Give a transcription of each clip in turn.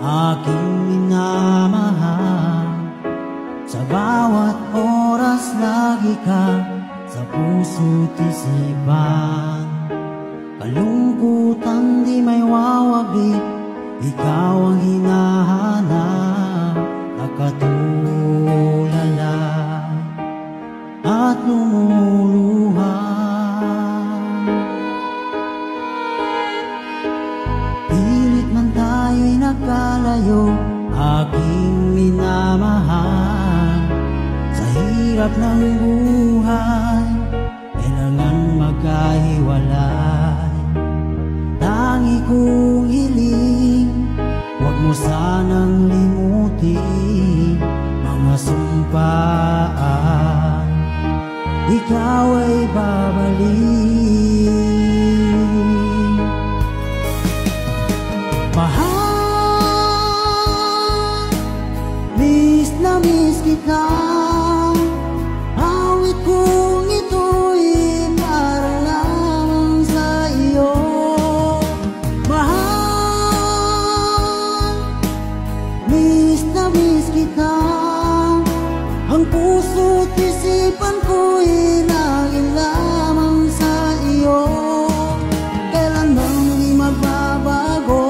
aking minamahal. Sa bawat oras lagi ka sa puso't isipan. Kalungkutan di may wawaglit, ikaw ang hinahanap. Nakatulala at lumuluha. Pilit man tayo'y nagkalayo, aking minamahal. Sa hirap ng buhay, kailangan magkahiwalay. Tangi kong hiling, huwag mo sanang limutin mga sumpaan, ikaw ay babalik. Mahal, miss na miss kita. Awit kong ito'y para lamang sa iyo. Mahal, miss na miss kita. Ang puso't isipan ko'y laging lamang sa iyo. Kailan bang di magbabago,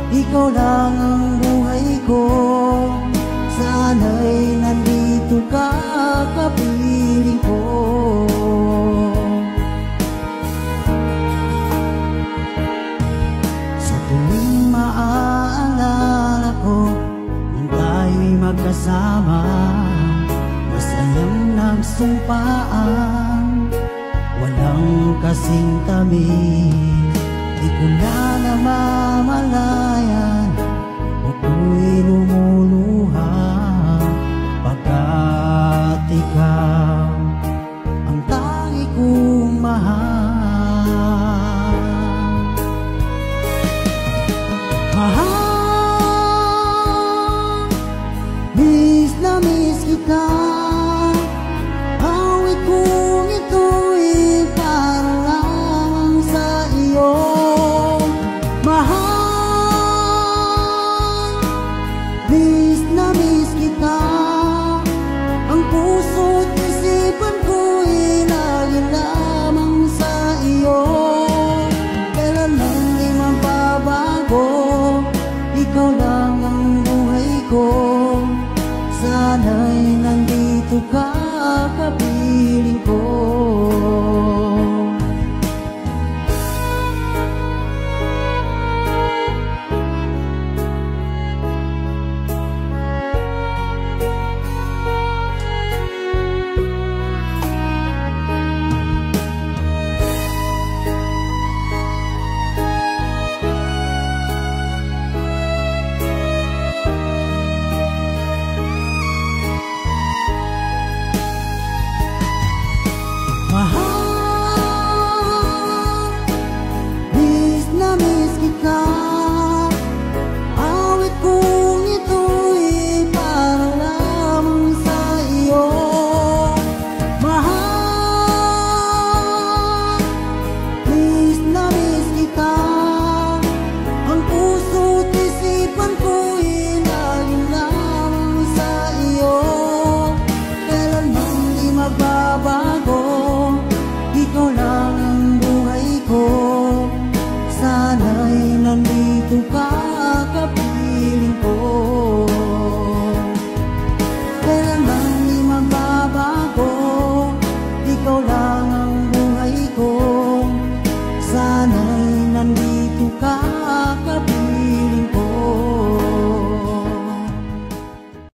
ikaw lang ang buhay ko. Sana'y nandito ka, kapiling ko. Sa tuwing maaalala ko nung tayo'y magkasama, masayang nagsumpaan, walang kasing tamis. Di ko na namamalayan, ako'y lumuluha, pagkat ikaw ang tangi kong mahal. Mahal, miss na miss kita. Awit kong ito'y para lamang sa iyo. Mahal, miss na miss kita. Ang puso't isipan ko'y lagi lamang sa iyo. Kailan man di magbabago, ikaw lang ang buhay ko. Sana